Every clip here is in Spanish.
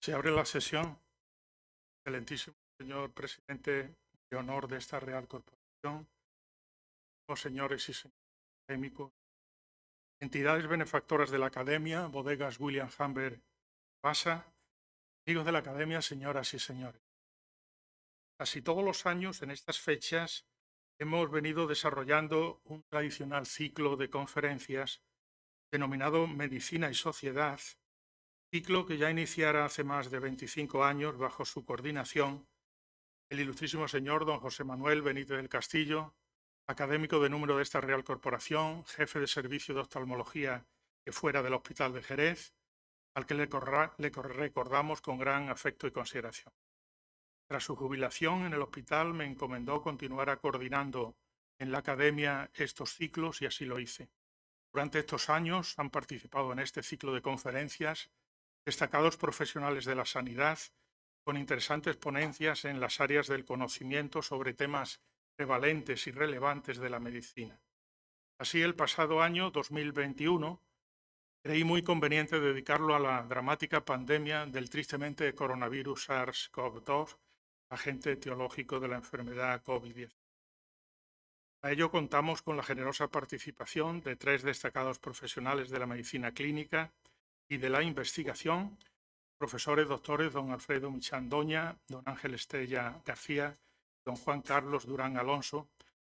Se abre la sesión. Excelentísimo señor presidente de honor de esta Real Corporación, señores y señores académicos, entidades benefactoras de la Academia, bodegas William Humbert Basa, amigos de la Academia, señoras y señores. Casi todos los años, en estas fechas, hemos venido desarrollando un tradicional ciclo de conferencias denominado Medicina y Sociedad, ciclo que ya iniciara hace más de 25 años bajo su coordinación el ilustrísimo señor don José Manuel Benítez del Castillo, académico de número de esta Real Corporación, jefe de servicio de oftalmología que fuera del Hospital de Jerez, al que le recordamos con gran afecto y consideración. Tras su jubilación en el hospital me encomendó continuar coordinando en la Academia estos ciclos y así lo hice. Durante estos años han participado en este ciclo de conferencias destacados profesionales de la sanidad con interesantes ponencias en las áreas del conocimiento sobre temas prevalentes y relevantes de la medicina. Así, el pasado año 2021 creí muy conveniente dedicarlo a la dramática pandemia del tristemente coronavirus SARS-CoV-2, agente etiológico de la enfermedad COVID-19. A ello contamos con la generosa participación de 3 destacados profesionales de la medicina clínica y de la investigación, profesores doctores don Alfredo Michán Doña, don Ángel Estella García, don Juan Carlos Durán Alonso,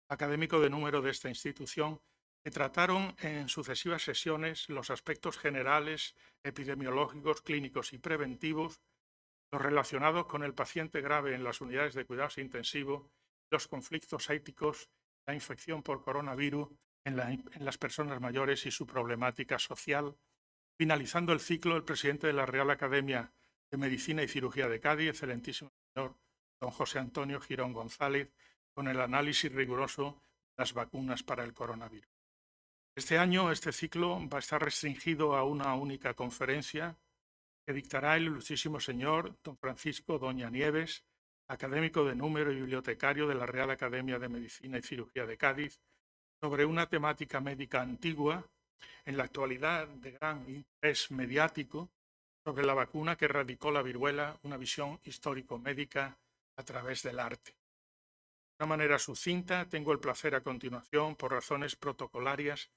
académico de número de esta institución, que trataron en sucesivas sesiones los aspectos generales, epidemiológicos, clínicos y preventivos, los relacionados con el paciente grave en las unidades de cuidados intensivos, los conflictos éticos, la infección por coronavirus en las personas mayores y su problemática social. Finalizando el ciclo, el presidente de la Real Academia de Medicina y Cirugía de Cádiz, excelentísimo señor don José Antonio Girón González, con el análisis riguroso de las vacunas para el coronavirus. Este año, este ciclo va a estar restringido a una única conferencia que dictará el ilustrísimo señor don Francisco Doña Nieves, académico de número y bibliotecario de la Real Academia de Medicina y Cirugía de Cádiz, sobre una temática médica antigua, en la actualidad de gran interés mediático, sobre la vacuna que erradicó la viruela, una visión histórico-médica a través del arte. De una manera sucinta, tengo el placer a continuación, por razones protocolarias,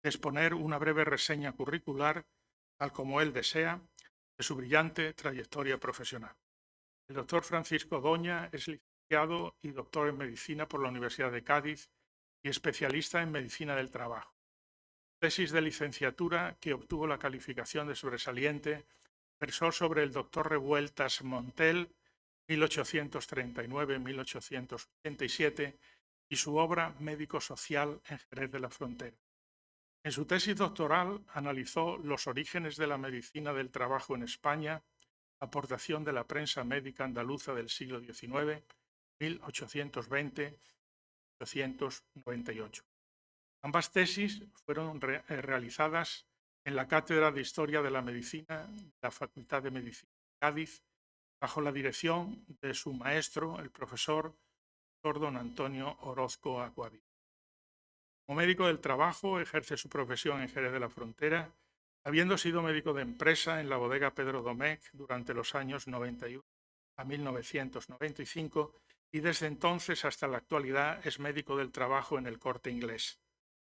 de exponer una breve reseña curricular, tal como él desea, de su brillante trayectoria profesional. El doctor Francisco Doña es licenciado y doctor en Medicina por la Universidad de Cádiz y especialista en Medicina del Trabajo. Tesis de licenciatura que obtuvo la calificación de sobresaliente versó sobre el doctor Revueltas Montel, 1839-1887, y su obra Médico-Social en Jerez de la Frontera. En su tesis doctoral analizó los orígenes de la medicina del trabajo en España, aportación de la prensa médica andaluza del siglo XIX, 1820-1898. Ambas tesis fueron realizadas en la Cátedra de Historia de la Medicina de la Facultad de Medicina de Cádiz, bajo la dirección de su maestro, el profesor don Antonio Orozco Aguadí. Como médico del trabajo, ejerce su profesión en Jerez de la Frontera, habiendo sido médico de empresa en la bodega Pedro Domecq durante los años 91 a 1995 y desde entonces hasta la actualidad es médico del trabajo en el Corte Inglés.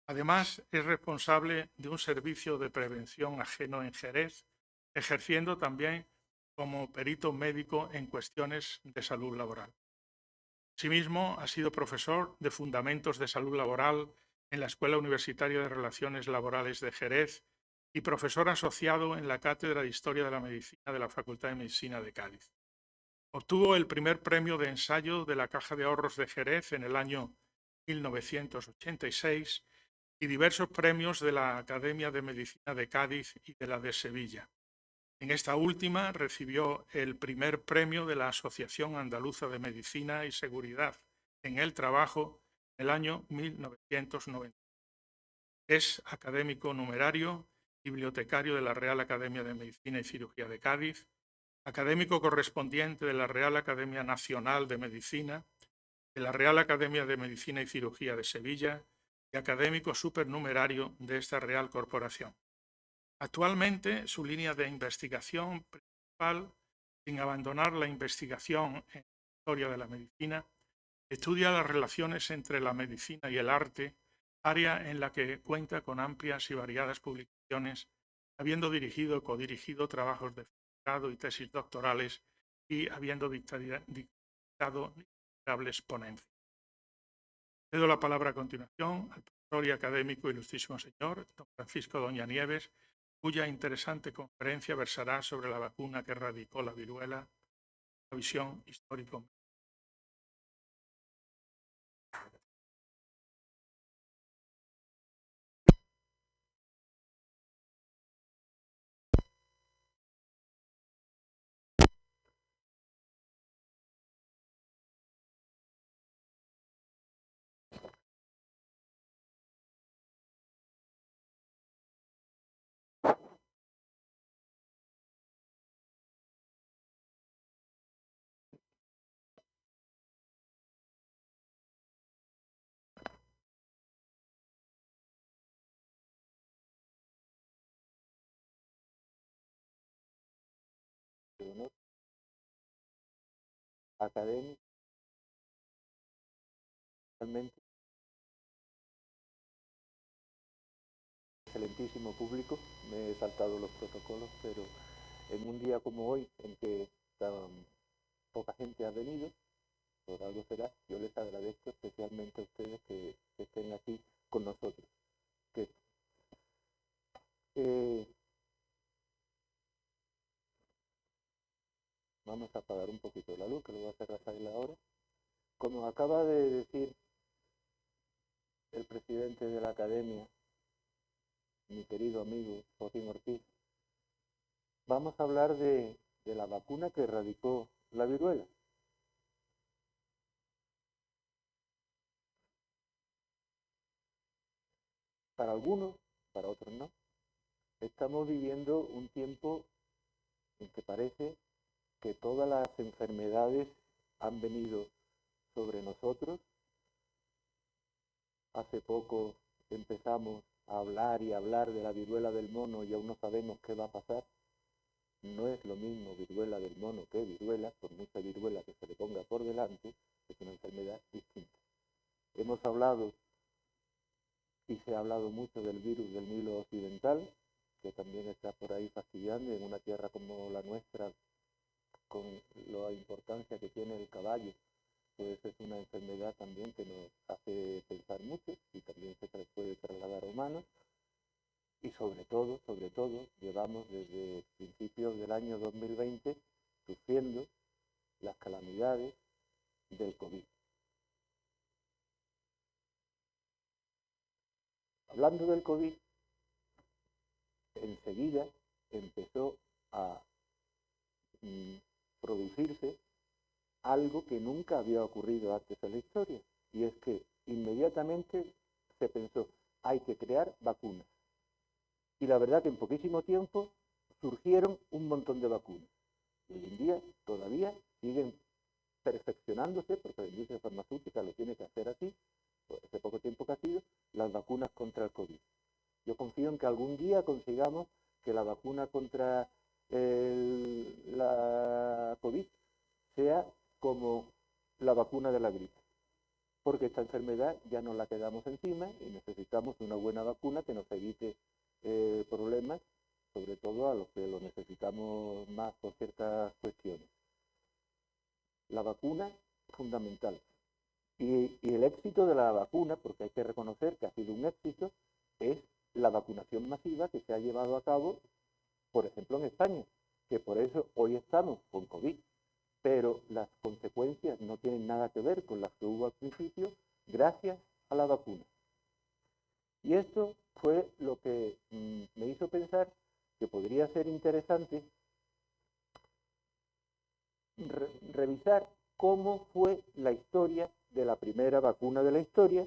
Además, es responsable de un servicio de prevención ajeno en Jerez, ejerciendo también como perito médico en cuestiones de salud laboral. Asimismo, ha sido profesor de Fundamentos de Salud Laboral en la Escuela Universitaria de Relaciones Laborales de Jerez y profesor asociado en la Cátedra de Historia de la Medicina de la Facultad de Medicina de Cádiz. Obtuvo el primer premio de ensayo de la Caja de Ahorros de Jerez en el año 1986 y diversos premios de la Academia de Medicina de Cádiz y de la de Sevilla. En esta última recibió el primer premio de la Asociación Andaluza de Medicina y Seguridad en el Trabajo en el año 1990. Es académico numerario y bibliotecario de la Real Academia de Medicina y Cirugía de Cádiz, académico correspondiente de la Real Academia Nacional de Medicina, de la Real Academia de Medicina y Cirugía de Sevilla y académico supernumerario de esta Real Corporación. Actualmente, su línea de investigación principal sin abandonar la investigación en la historia de la medicina, estudia las relaciones entre la medicina y el arte, área en la que cuenta con amplias y variadas publicaciones, habiendo dirigido o codirigido trabajos de doctorado y tesis doctorales y habiendo dictado innumerables ponencias. Cedo la palabra a continuación al profesor y académico ilustrísimo señor don Francisco Doña Nieves, cuya interesante conferencia versará sobre la vacuna que erradicó la viruela, la visión histórica. Académico, realmente excelentísimo público. Me he saltado los protocolos, pero en un día como hoy, en que poca gente ha venido, por algo será, yo les agradezco especialmente a ustedes que estén aquí con nosotros. Vamos a apagar un poquito la luz, que lo voy a hacer Rafael ahora. Como acaba de decir el presidente de la academia, mi querido amigo Joaquín Ortiz, vamos a hablar de la vacuna que erradicó la viruela. Para algunos, para otros no. Estamos viviendo un tiempo en que parece que todas las enfermedades han venido sobre nosotros. Hace poco empezamos a hablar y hablar de la viruela del mono y aún no sabemos qué va a pasar. No es lo mismo viruela del mono que viruela, por mucha viruela que se le ponga por delante, es una enfermedad distinta. Hemos hablado y se ha hablado mucho del virus del Nilo Occidental, que también está por ahí fastidiando en una tierra como la nuestra, con la importancia que tiene el caballo, pues es una enfermedad también que nos hace pensar mucho y también se puede trasladar a humanos. Y sobre todo, llevamos desde principios del año 2020 sufriendo las calamidades del COVID. Hablando del COVID, enseguida empezó a producirse algo que nunca había ocurrido antes en la historia, y es que inmediatamente se pensó, hay que crear vacunas. Y la verdad que en poquísimo tiempo surgieron un montón de vacunas. Y hoy en día todavía siguen perfeccionándose, porque la industria farmacéutica lo tiene que hacer así, por ese poco tiempo que ha sido, las vacunas contra el COVID. Yo confío en que algún día consigamos que la vacuna contra la COVID sea como la vacuna de la gripe, porque esta enfermedad ya nos la quedamos encima y necesitamos una buena vacuna que nos evite problemas, sobre todo a los que lo necesitamos más por ciertas cuestiones. La vacuna es fundamental. Y el éxito de la vacuna, porque hay que reconocer que ha sido un éxito, es la vacunación masiva que se ha llevado a cabo, por ejemplo, en España, que por eso hoy estamos con COVID. Pero las consecuencias no tienen nada que ver con las que hubo al principio, gracias a la vacuna. Y esto fue lo que me hizo pensar que podría ser interesante revisar cómo fue la historia de la primera vacuna de la historia.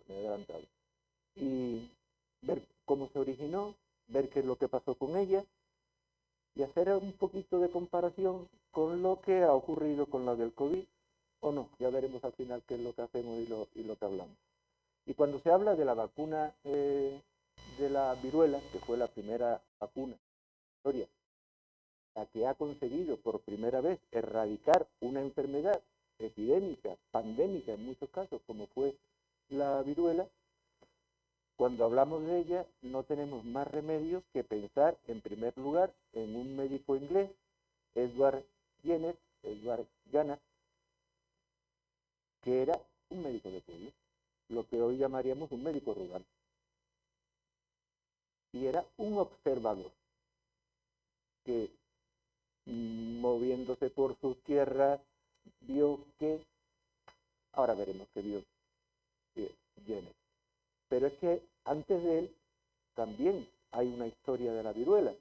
Me he adelantado. Y ver cómo se originó, ver qué es lo que pasó con ella, y hacer un poquito de comparación con lo que ha ocurrido con la del COVID, o no, ya veremos al final qué es lo que hacemos y lo que hablamos. Y cuando se habla de la vacuna de la viruela, que fue la primera vacuna historia, la que ha conseguido por primera vez erradicar una enfermedad epidémica, pandémica en muchos casos, como fue la viruela, cuando hablamos de ella no tenemos más remedio que pensar en primer lugar en un médico inglés, Edward Jenner, que era un médico de pueblo, lo que hoy llamaríamos un médico rural. Y era un observador que, moviéndose por sus tierras, vio que, ahora veremos que vio Jenner. Pero es que antes de él también hay una historia de la viruela,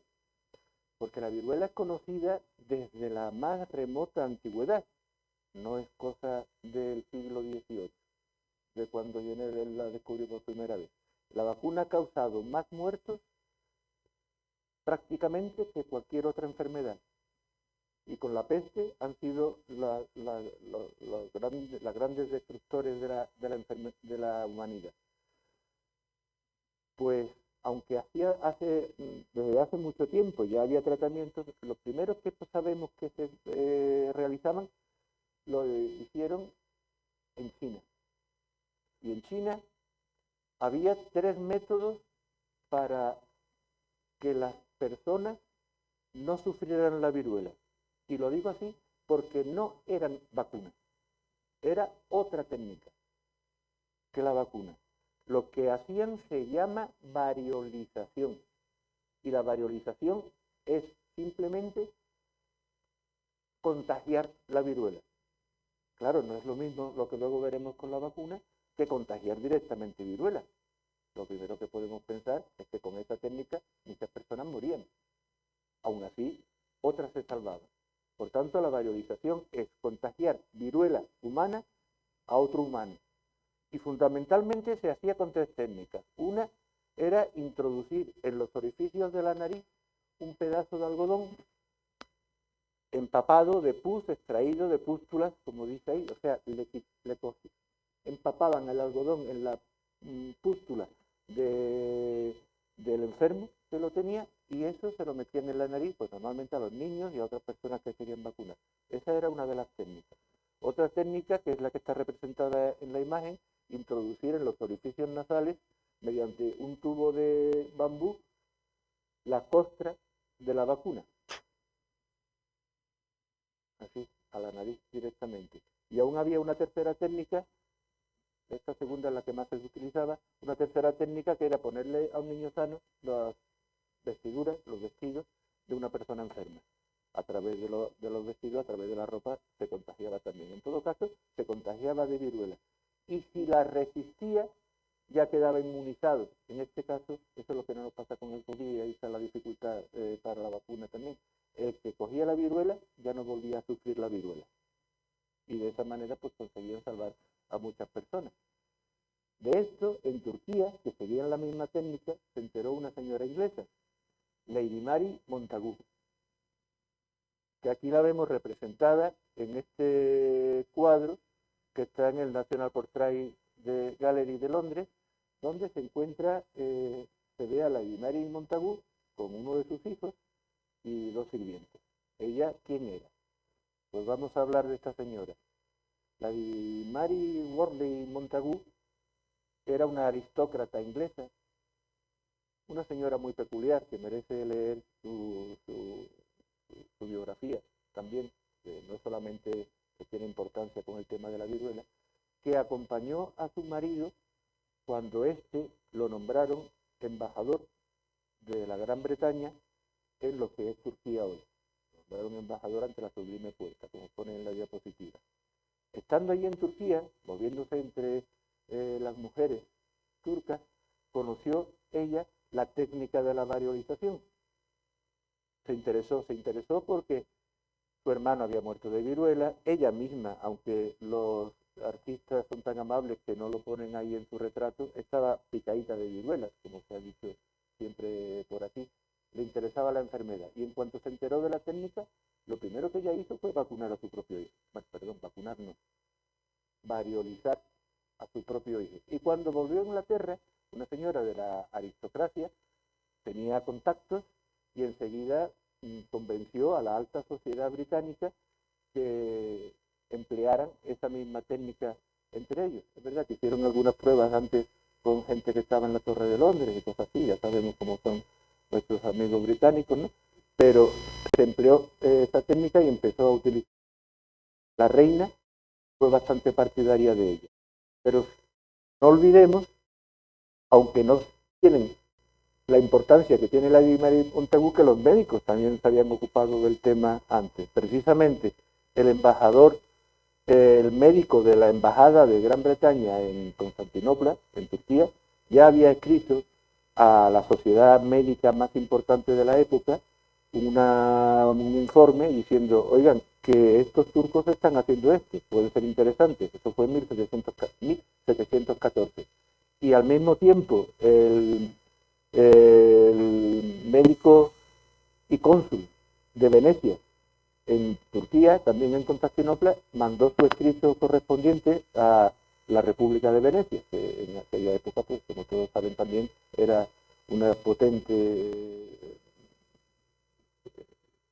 porque la viruela es conocida desde la más remota antigüedad, no es cosa del siglo XVIII, de cuando Jenner la descubrió por primera vez. La vacuna ha causado más muertos prácticamente que cualquier otra enfermedad. Y con la peste han sido los grandes destructores de la humanidad. Pues, aunque desde hace mucho tiempo ya había tratamientos, los primeros que sabemos que se realizaban lo hicieron en China. Y en China había 3 métodos para que las personas no sufrieran la viruela. Y lo digo así porque no eran vacunas, era otra técnica que la vacuna. Lo que hacían se llama variolización. Y la variolización es simplemente contagiar la viruela. Claro, no es lo mismo lo que luego veremos con la vacuna que contagiar directamente viruela. Lo primero que podemos pensar es que con esta técnica muchas personas morían. Aún así, otras se salvaban. Por tanto, la variolización es contagiar viruela humana a otro humano. Y fundamentalmente se hacía con 3 técnicas. Una era introducir en los orificios de la nariz un pedazo de algodón empapado de pus, extraído de pústulas, como dice ahí. O sea, empapaban el algodón en la pústula del enfermo que lo tenía, y eso se lo metían en la nariz, pues normalmente a los niños y a otras personas que querían vacunar. Esa era una de las técnicas. Otra técnica, que es la que está representada en la imagen, introducir en los orificios nasales, mediante un tubo de bambú, la costra de la vacuna. Así, a la nariz directamente. Y aún había una tercera técnica, esta segunda es la que más se utilizaba, una tercera técnica que era ponerle a un niño sano las vestiduras, los vestidos de una persona enferma. A través de los vestidos, a través de la ropa, se contagiaba también. En todo caso, se contagiaba de viruela. Y si la resistía, ya quedaba inmunizado. En este caso, eso es lo que no nos pasa con el COVID, y ahí está la dificultad para la vacuna también. El que cogía la viruela ya no volvía a sufrir la viruela. Y de esa manera, pues conseguían salvar a muchas personas. De esto, en Turquía, que seguían la misma técnica, se enteró una señora inglesa, Lady Mary Montagu, que aquí la vemos representada en este cuadro que está en el National Portrait Gallery de Londres, donde se encuentra, se ve a Lady Mary Montagu con uno de sus hijos y 2 sirvientes. ¿Ella quién era? Pues vamos a hablar de esta señora. Lady Mary Wortley Montagu era una aristócrata inglesa, una señora muy peculiar que merece leer su biografía también, que no solamente que tiene importancia con el tema de la viruela, que acompañó a su marido cuando éste lo nombraron embajador de la Gran Bretaña en lo que es Turquía hoy. Lo nombraron embajador ante la Sublime Puerta, como pone en la diapositiva. Estando allí en Turquía, moviéndose entre las mujeres turcas, conoció ella la técnica de la variolización. Se interesó porque su hermano había muerto de viruela, ella misma, aunque los artistas son tan amables que no lo ponen ahí en su retrato, estaba picadita de viruela, como se ha dicho siempre por aquí. Le interesaba la enfermedad, y en cuanto se enteró de la técnica, lo primero que ella hizo fue vacunar a su propio hijo. Bueno, perdón, vacunar no, variolizar a su propio hijo. Y cuando volvió a Inglaterra, una señora de la aristocracia tenía contactos y enseguida convenció a la alta sociedad británica que emplearan esa misma técnica entre ellos. Es verdad que hicieron algunas pruebas antes con gente que estaba en la Torre de Londres y cosas así, ya sabemos cómo son nuestros amigos británicos, ¿no? Pero se empleó esa técnica y empezó a utilizar. La reina fue bastante partidaria de ella. Pero no olvidemos, aunque no tienen la importancia que tiene la Dima de Montagu, que los médicos también se habían ocupado del tema antes. Precisamente el embajador, el médico de la embajada de Gran Bretaña en Constantinopla, en Turquía, ya había escrito a la sociedad médica más importante de la época un informe diciendo, oigan, que estos turcos están haciendo esto, puede ser interesante. Eso fue en 1714. Y al mismo tiempo, el médico y cónsul de Venecia en Turquía, también en Constantinopla, mandó su escrito correspondiente a la República de Venecia, que en aquella época, pues, como todos saben también, era una potente,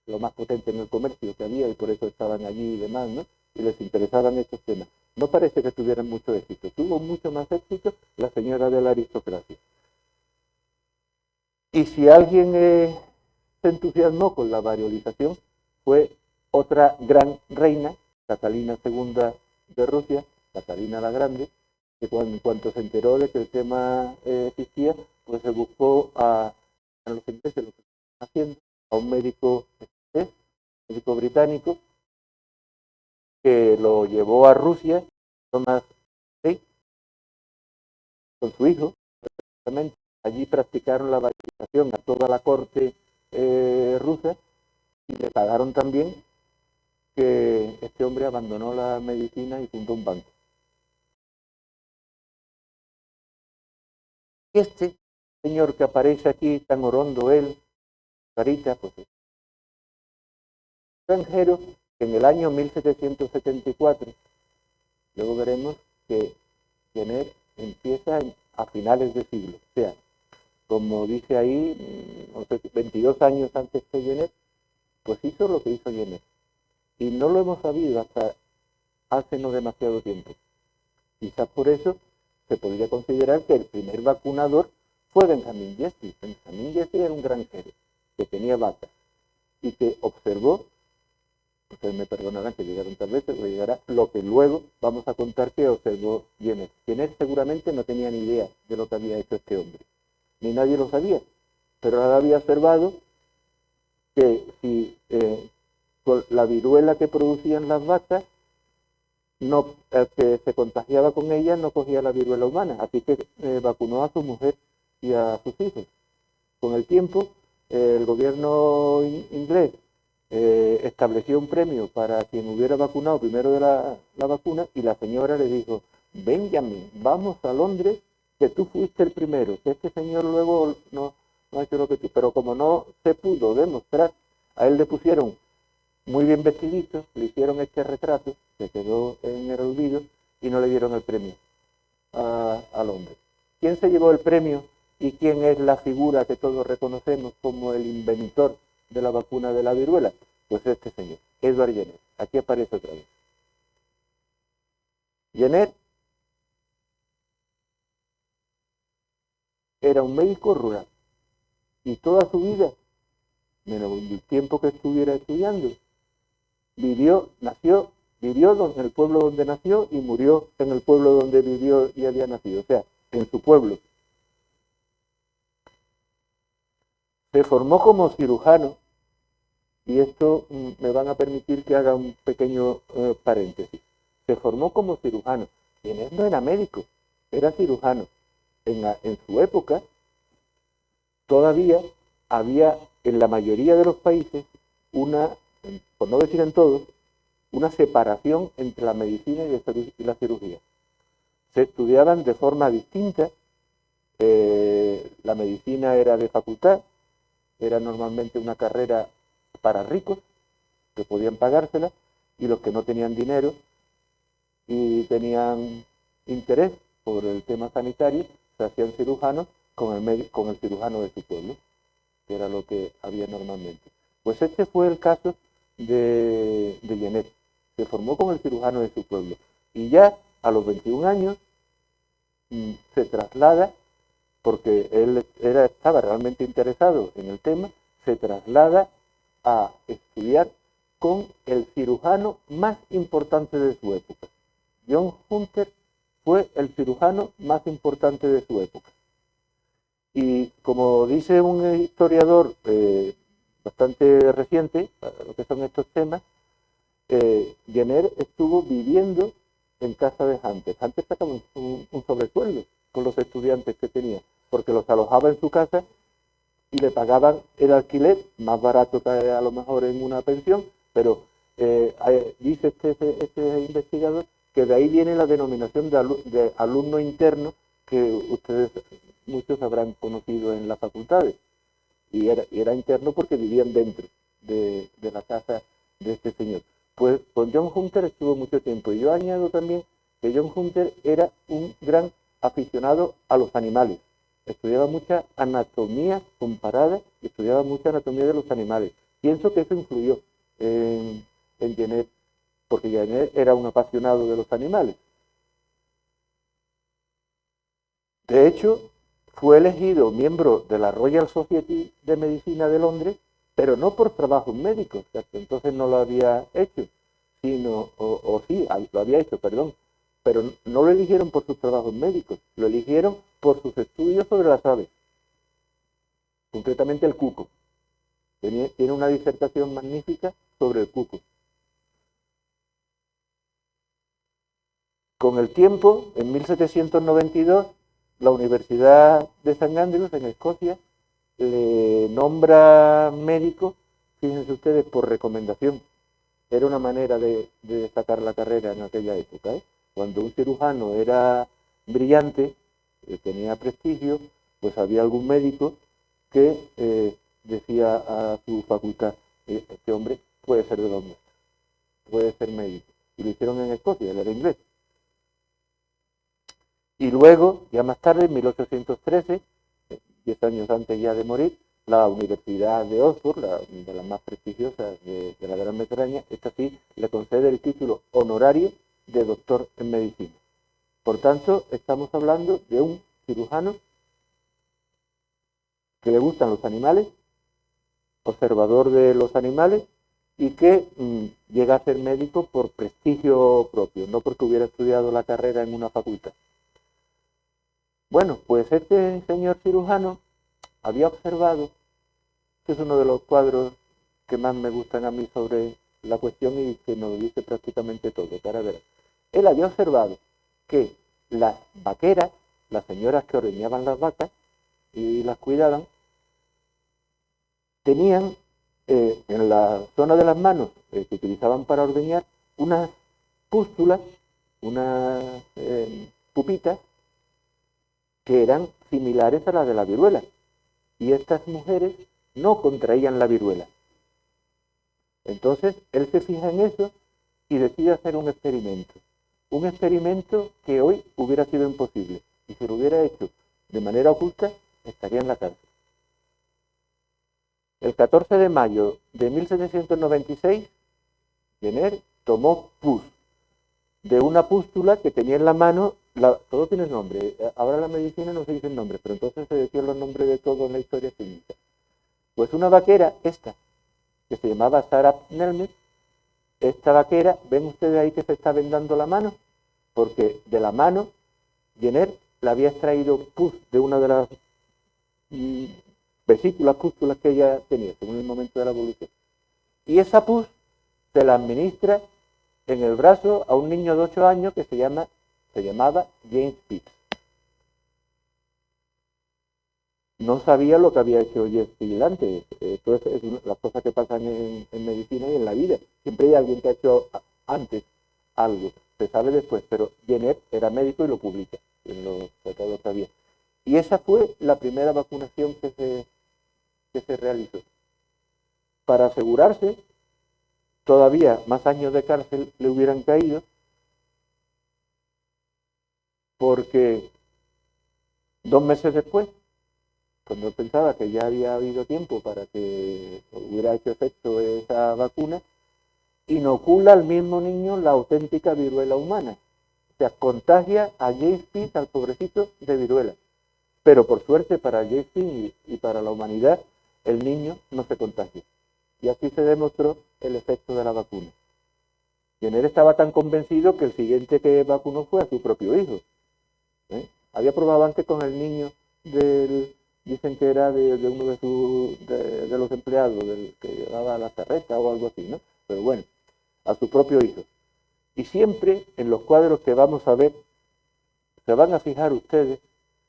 lo más potente en el comercio que había, y por eso estaban allí y demás, ¿no? Y les interesaban estos temas. No parece que tuvieran mucho éxito. Tuvo mucho más éxito la señora de la aristocracia. Y si alguien se entusiasmó con la variolización, fue otra gran reina, Catalina II de Rusia, Catalina la Grande, que en cuanto se enteró de que el tema existía, pues se buscó a los ingleses, lo que estaban haciendo, a un médico británico, que lo llevó a Rusia, Thomas Day, con su hijo. Allí practicaron la variolización a toda la corte rusa, y le pagaron también que este hombre abandonó la medicina y fundó un banco. Este señor que aparece aquí, tan orondo él, carita, pues es extranjero, que en el año 1774, luego veremos que Jenner empieza a finales de siglo, o sea, como dice ahí, 22 años antes que Jenner, pues hizo lo que hizo Jenner. Y no lo hemos sabido hasta hace no demasiado tiempo. Quizás por eso se podría considerar que el primer vacunador fue Benjamin Jeffries. Benjamin Jeffries era un granjero que tenía vacas y que observó, ustedes me perdonarán que llegaron tal vez, pero llegará lo que luego vamos a contar que observó Jenner. Jenner seguramente no tenía ni idea de lo que había hecho este hombre, ni nadie lo sabía, pero él había observado que si con la viruela que producían las vacas, no, el que se contagiaba con ella no cogía la viruela humana, así que vacunó a su mujer y a sus hijos. Con el tiempo, el gobierno inglés estableció un premio para quien hubiera vacunado primero de la vacuna, y la señora le dijo, Benjamin, vamos a Londres, que tú fuiste el primero, que este señor luego no ha hecho lo que tú. Pero como no se pudo demostrar, a él le pusieron muy bien vestidito, le hicieron este retrato, se quedó en el olvido y no le dieron el premio a Londres. ¿Quién se llevó el premio y quién es la figura que todos reconocemos como el inventor de la vacuna de la viruela? Pues este señor, Edward Jenner. Aquí aparece otra vez. Jenner era un médico rural y toda su vida, menos el tiempo que estuviera estudiando, vivió en el pueblo donde nació y murió en el pueblo donde vivió y había nacido, o sea, en su pueblo. Se formó como cirujano, y esto me van a permitir que haga un pequeño paréntesis. Se formó como cirujano. Jenner no era médico, era cirujano. En su época, todavía había en la mayoría de los países una, por no decir en todos, una separación entre la medicina y la cirugía. Se estudiaban de forma distinta. La medicina era de facultad, era normalmente una carrera para ricos que podían pagársela, y los que no tenían dinero y tenían interés por el tema sanitario se hacían cirujanos con el cirujano de su pueblo, que era lo que había normalmente. Pues este fue el caso de Genet. Se formó con el cirujano de su pueblo y ya a los 21 años se traslada, porque él estaba realmente interesado en el tema, se traslada a estudiar con el cirujano más importante de su época. John Hunter fue el cirujano más importante de su época. Y como dice un historiador bastante reciente, para lo que son estos temas, Jenner estuvo viviendo en casa de Hunter. Hunter sacaba un sobresueldo con los estudiantes que tenía, porque los alojaba en su casa y le pagaban el alquiler, más barato que a lo mejor en una pensión, pero dice este investigador que de ahí viene la denominación de alumno interno que ustedes muchos habrán conocido en las facultades. Y era interno porque vivían dentro de la casa de este señor. Pues con John Hunter estuvo mucho tiempo. Y yo añado también que John Hunter era un gran aficionado a los animales. Estudiaba mucha anatomía comparada y estudiaba mucha anatomía de los animales. Pienso que eso influyó en Jenner, porque Jenner era un apasionado de los animales. De hecho, fue elegido miembro de la Royal Society de Medicina de Londres, pero no por trabajos médicos, que hasta entonces no lo había hecho, sino, sí, lo había hecho, perdón, pero no lo eligieron por sus trabajos médicos, lo eligieron por sus estudios sobre las aves, concretamente el cuco. Tiene una disertación magnífica sobre el cuco. Con el tiempo, en 1792, la Universidad de St. Andrews, en Escocia, le nombra médico, fíjense ustedes, por recomendación. Era una manera de destacar la carrera en aquella época. Cuando un cirujano era brillante, tenía prestigio, pues había algún médico que decía a su facultad, este hombre puede ser de los nuestros, puede ser médico. Y lo hicieron en Escocia, él era inglés. Y luego, ya más tarde, en 1813, 10 años antes ya de morir, la Universidad de Oxford, de las más prestigiosas de la Gran Bretaña, esta sí le concede el título honorario de doctor en medicina. Por tanto, estamos hablando de un cirujano que le gustan los animales, observador de los animales, y que llega a ser médico por prestigio propio, no porque hubiera estudiado la carrera en una facultad. Bueno, pues este señor cirujano había observado, que es uno de los cuadros que más me gustan a mí sobre la cuestión y que nos dice prácticamente todo, para ver. Él había observado que las vaqueras, las señoras que ordeñaban las vacas y las cuidaban, tenían en la zona de las manos que utilizaban para ordeñar unas pústulas, unas pupitas, que eran similares a las de la viruela. Y estas mujeres no contraían la viruela. Entonces, él se fija en eso y decide hacer un experimento. Un experimento que hoy hubiera sido imposible. Y si lo hubiera hecho de manera oculta, estaría en la cárcel. El 14 de mayo de 1796, Jenner tomó pus de una pústula que tenía en la mano. Todo tiene nombre. Ahora la medicina no se dice el nombre, pero entonces se decían los nombres de todo en la historia clínica. Pues una vaquera, esta, que se llamaba Sarah Nelmet, esta vaquera, ven ustedes ahí que se está vendando la mano, porque de la mano Jenner le había extraído pus de una de las vesículas, pústulas que ella tenía, según el momento de la evolución. Y esa pus se la administra en el brazo a un niño de 8 años que se llamaba James Pitts. No sabía lo que había hecho James Pitts antes. Esto es las cosas que pasan en medicina y en la vida. Siempre hay alguien que ha hecho antes algo. Se sabe después, pero Jenner era médico y lo publica en los tratados que había. Y esa fue la primera vacunación que se realizó. Para asegurarse, todavía más años de cárcel le hubieran caído, porque 2 meses después cuando él pensaba que ya había habido tiempo para que hubiera hecho efecto esa vacuna, inocula al mismo niño la auténtica viruela humana. O sea, contagia a James Pease, al pobrecito, de viruela. Pero por suerte para James Pease y para la humanidad, el niño no se contagia. Y así se demostró el efecto de la vacuna. Jenner estaba tan convencido que el siguiente que vacunó fue a su propio hijo. Había probado antes con el niño dicen que era de uno de los empleados, del que llevaba la carreta o algo así, ¿no? Pero bueno, a su propio hijo. Y siempre en los cuadros que vamos a ver, se van a fijar ustedes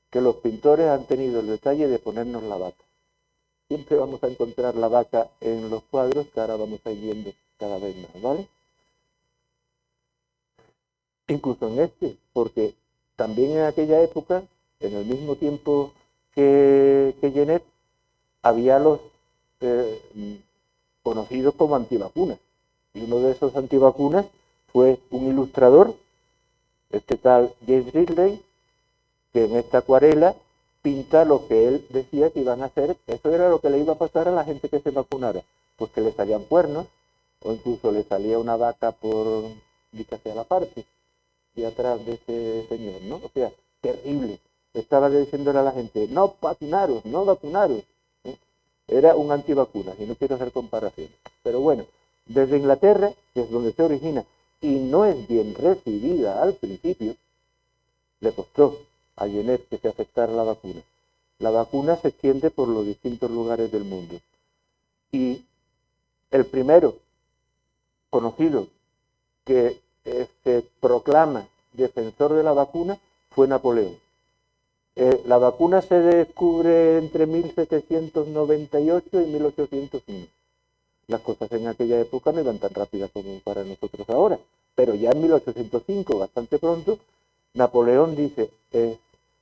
que los pintores han tenido el detalle de ponernos la vaca. Siempre vamos a encontrar la vaca en los cuadros que ahora vamos a ir viendo cada vez más, ¿vale? Incluso en este, porque también en aquella época, en el mismo tiempo que Jenner, había los conocidos como antivacunas. Y uno de esos antivacunas fue un ilustrador, este tal James Ridley, que en esta acuarela pinta lo que él decía que iban a hacer. Eso era lo que le iba a pasar a la gente que se vacunara, pues que le salían cuernos, o incluso le salía una vaca por dicha sea la parte, y atrás de ese señor, ¿no? O sea, terrible. Estaba diciéndole a la gente, no vacunaros, no vacunaros. Era un antivacunas, y no quiero hacer comparaciones. Pero bueno, desde Inglaterra, que es donde se origina, y no es bien recibida al principio, le costó a Jenner que se aceptara la vacuna. La vacuna se extiende por los distintos lugares del mundo. Y el primero conocido que se proclama defensor de la vacuna fue Napoleón. La vacuna se descubre entre 1798 y 1801. Las cosas en aquella época no iban tan rápidas como para nosotros ahora, pero ya en 1805, bastante pronto, Napoleón dice,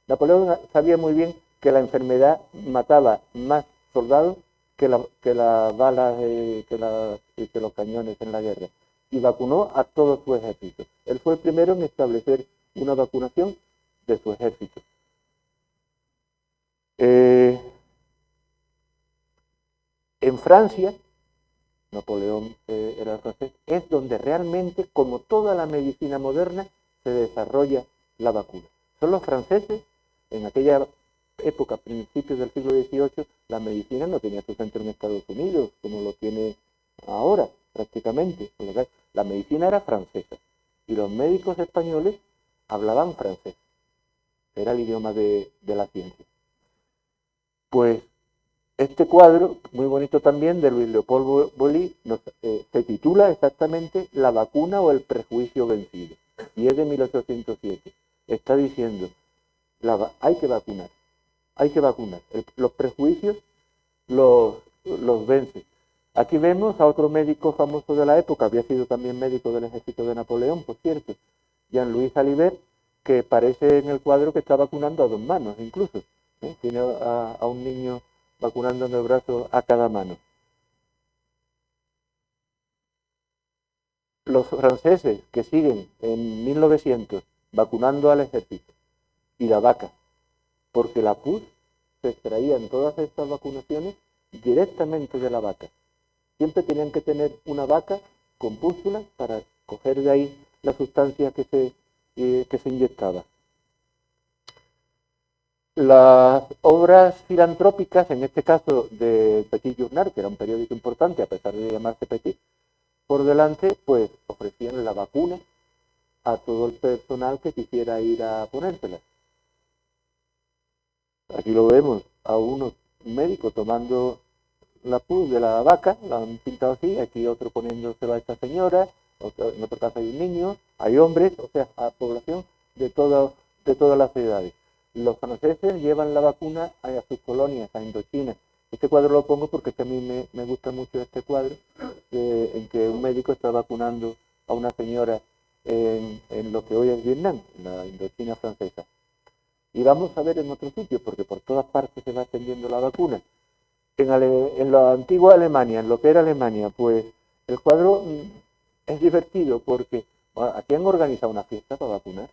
Napoleón sabía muy bien que la enfermedad mataba más soldados que las balas, que los cañones en la guerra, y vacunó a todo su ejército. Él fue el primero en establecer una vacunación de su ejército. En Francia, Napoleón era francés, es donde realmente, como toda la medicina moderna, se desarrolla la vacuna. Son los franceses, en aquella época, principios del siglo XVIII, la medicina no tenía su centro en Estados Unidos, como lo tiene ahora, prácticamente. La medicina era francesa, y los médicos españoles hablaban francés. Era el idioma de la ciencia. Pues este cuadro, muy bonito también, de Luis Leopoldo Boilly, se titula exactamente La vacuna o el prejuicio vencido, y es de 1807. Está diciendo, hay que vacunar, hay que vacunar. Los prejuicios los vence. Aquí vemos a otro médico famoso de la época, había sido también médico del ejército de Napoleón, por cierto, Jean-Louis Salibert, que parece en el cuadro que está vacunando a dos manos, incluso. Tiene a un niño vacunando en el brazo a cada mano. Los franceses que siguen en 1900 vacunando al ejército y la vaca, porque la pus se extraían todas estas vacunaciones directamente de la vaca. Siempre tenían que tener una vaca con pústulas para coger de ahí la sustancia que se inyectaba. Las obras filantrópicas, en este caso de Petit Journal, que era un periódico importante, a pesar de llamarse Petit, por delante, pues ofrecían la vacuna a todo el personal que quisiera ir a ponérsela. Aquí lo vemos a unos médicos tomando la pus de la vaca, la han pintado así, aquí otro poniéndoselo a esta señora, en otro caso hay un niño, hay hombres, o sea, a población de todas las edades. Los franceses llevan la vacuna a sus colonias, a Indochina. Este cuadro lo pongo porque a mí me gusta mucho este cuadro, en que un médico está vacunando a una señora en lo que hoy es Vietnam, en la Indochina francesa. Y vamos a ver en otro sitio, porque por todas partes se va extendiendo la vacuna. En la antigua Alemania, en lo que era Alemania, pues el cuadro es divertido porque aquí han organizado una fiesta para vacunar.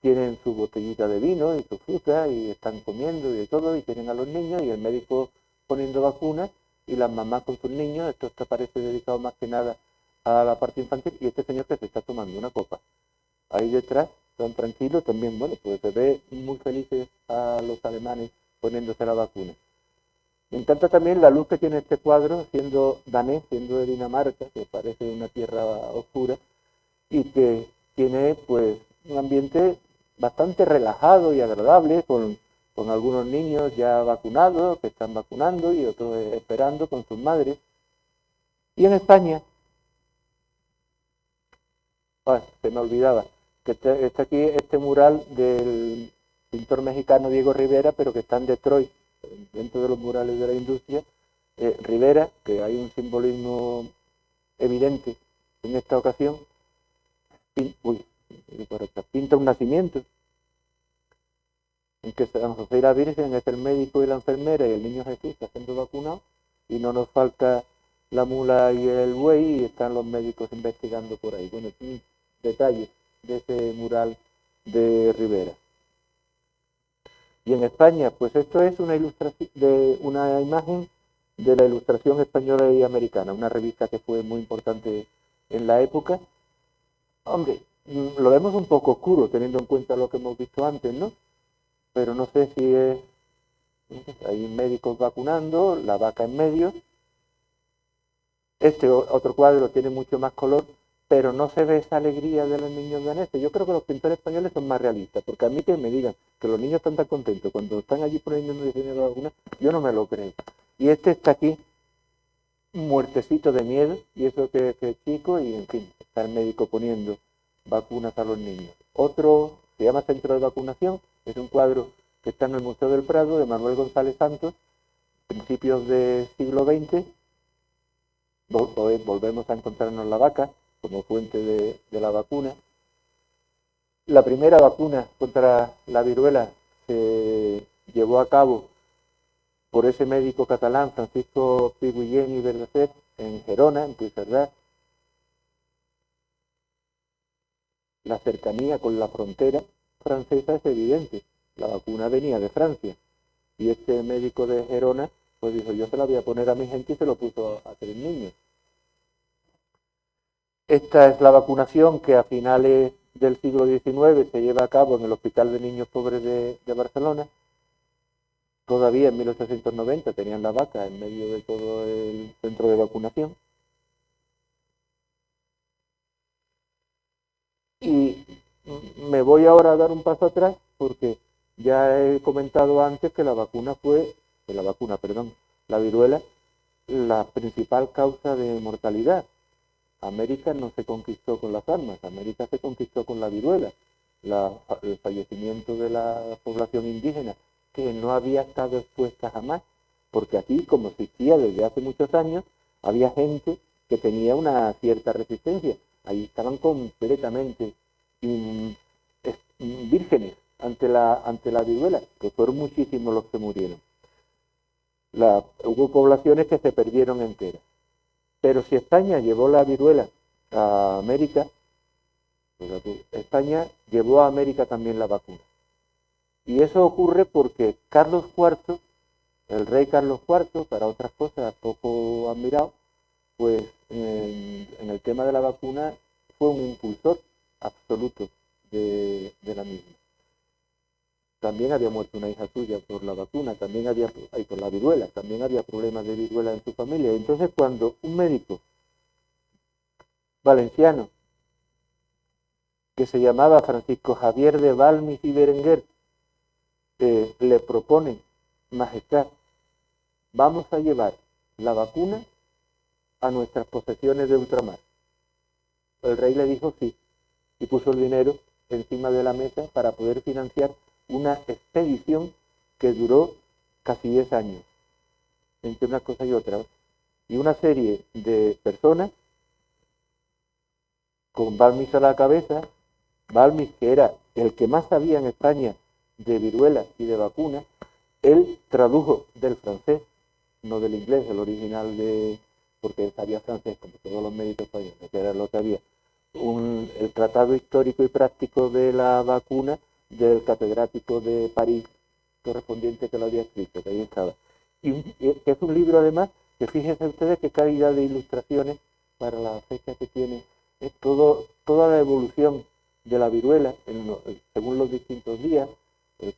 tienen su botellita de vino y su fruta y están comiendo y de todo y tienen a los niños y el médico poniendo vacunas y las mamás con sus niños. Esto está parece dedicado más que nada a la parte infantil y este señor que se está tomando una copa. Ahí detrás, tan tranquilo, también, bueno, pues se ve muy felices a los alemanes poniéndose la vacuna. Me encanta también la luz que tiene este cuadro, siendo danés, siendo de Dinamarca, que parece una tierra oscura, y que tiene pues un ambiente bastante relajado y agradable, con algunos niños ya vacunados, que están vacunando, y otros esperando con sus madres. Y en España, se me olvidaba, que está aquí este mural del pintor mexicano Diego Rivera, pero que está en Detroit, dentro de los murales de la industria. Rivera, que hay un simbolismo evidente en esta ocasión, pinta un nacimiento en que San José y la Virgen es el médico y la enfermera y el niño Jesús está siendo vacunado y no nos falta la mula y el buey y están los médicos investigando por ahí. Bueno, un detalle de ese mural de Rivera. Y en España, pues esto es una ilustración de una imagen de la Ilustración Española y Americana, una revista que fue muy importante en la época. Hombre, lo vemos un poco oscuro teniendo en cuenta lo que hemos visto antes, ¿no? Pero no sé si es... Hay médicos vacunando, la vaca en medio. Este otro cuadro tiene mucho más color, pero no se ve esa alegría de los niños daneses. Yo creo que los pintores españoles son más realistas, porque a mí que me digan que los niños están tan contentos cuando están allí poniendo un diseño de vacuna, yo no me lo creo. Y este está aquí, muertecito de miedo, y eso que es chico, y en fin, está el médico poniendo vacunas a los niños. Otro se llama Centro de Vacunación, es un cuadro que está en el Museo del Prado de Manuel González Santos, principios del siglo XX. Volvemos a encontrarnos la vaca como fuente de la vacuna. La primera vacuna contra la viruela se llevó a cabo por ese médico catalán, Francisco Pi Guillén y Verdeset, en Gerona, en Puigcerdá. La cercanía con la frontera francesa es evidente. La vacuna venía de Francia. Y este médico de Gerona, pues dijo, yo se la voy a poner a mi gente y se lo puso a 3 niños. Esta es la vacunación que a finales del siglo XIX se lleva a cabo en el Hospital de Niños Pobres de Barcelona. Todavía en 1890 tenían la vaca en medio de todo el centro de vacunación. Y me voy ahora a dar un paso atrás porque ya he comentado antes que la viruela, la principal causa de mortalidad. América no se conquistó con las armas, América se conquistó con la viruela, el fallecimiento de la población indígena, que no había estado expuesta jamás, porque aquí, como existía desde hace muchos años, había gente que tenía una cierta resistencia. Ahí estaban completamente vírgenes ante la viruela, que fueron muchísimos los que murieron. Hubo poblaciones que se perdieron enteras. Pero si España llevó la viruela a América, pues España llevó a América también la vacuna. Y eso ocurre porque Carlos IV, el rey Carlos IV, para otras cosas poco admirado, pues en el tema de la vacuna fue un impulsor absoluto de la misma. También había muerto una hija suya por la vacuna, por la viruela, también había problemas de viruela en su familia. Entonces, cuando un médico valenciano, que se llamaba Francisco Javier de Balmis y Berenguer, le propone, Majestad, vamos a llevar la vacuna a nuestras posesiones de ultramar. El rey le dijo sí, y puso el dinero encima de la mesa para poder financiar una expedición que duró casi 10 años, entre una cosa y otra, y una serie de personas con Balmis a la cabeza, Balmis, que era el que más sabía en España de viruela y de vacunas, él tradujo del francés, no del inglés, el original porque él sabía francés, como todos los médicos españoles, que era lo que había, el tratado histórico y práctico de la vacuna, del catedrático de París correspondiente que lo había escrito, que ahí estaba. Y que es un libro además que fíjense ustedes qué calidad de ilustraciones para la fecha que tiene. Es toda la evolución de la viruela según los distintos días,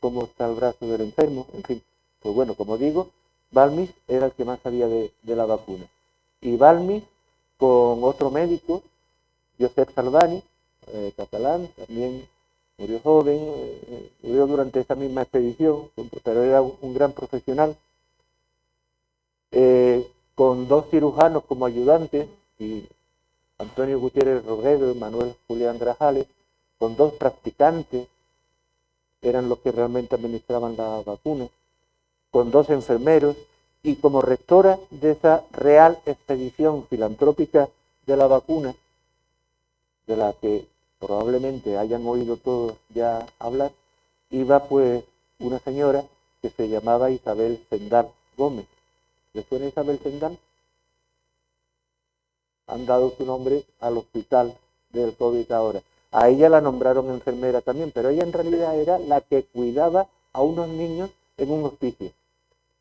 cómo está el brazo del enfermo, en fin. Pues bueno, como digo, Balmis era el que más sabía de la vacuna. Y Balmis, con otro médico, Josep Salvani, catalán, también murió joven, murió durante esa misma expedición, pero era un gran profesional, con dos cirujanos como ayudantes, y Antonio Gutiérrez Robredo y Manuel Julián Grajales, con dos practicantes, eran los que realmente administraban la vacuna, con dos enfermeros, y como rectora de esa Real Expedición Filantrópica de la Vacuna, de la que probablemente hayan oído todos ya hablar, iba pues una señora que se llamaba Isabel Zendal Gómez. ¿Le suena Isabel Zendal? Han dado su nombre al hospital del COVID ahora. A ella la nombraron enfermera también, pero ella en realidad era la que cuidaba a unos niños en un hospicio,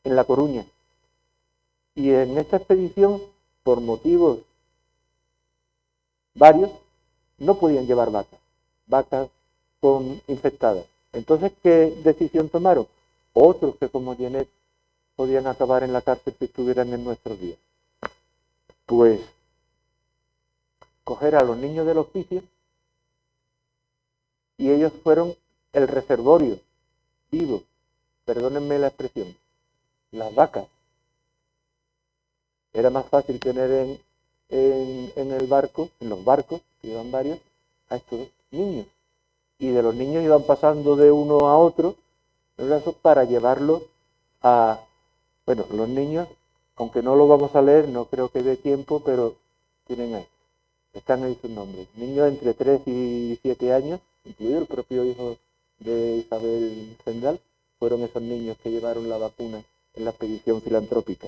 en La Coruña. Y en esta expedición, por motivos varios, no podían llevar vacas infectadas. Entonces, ¿qué decisión tomaron? Otros que como Jeanette podían acabar en la cárcel si estuvieran en nuestros días. Pues coger a los niños del hospicio, y ellos fueron el reservorio vivo, perdónenme la expresión, las vacas. Era más fácil tener en el barco, en los barcos, que iban varios, a estos niños. Y de los niños iban pasando de uno a otro para llevarlos a... Bueno, los niños, aunque no lo vamos a leer, no creo que dé tiempo, pero tienen ahí. Están ahí sus nombres. Niños entre 3 y 7 años, incluido el propio hijo de Isabel Zendal, fueron esos niños que llevaron la vacuna en la expedición filantrópica.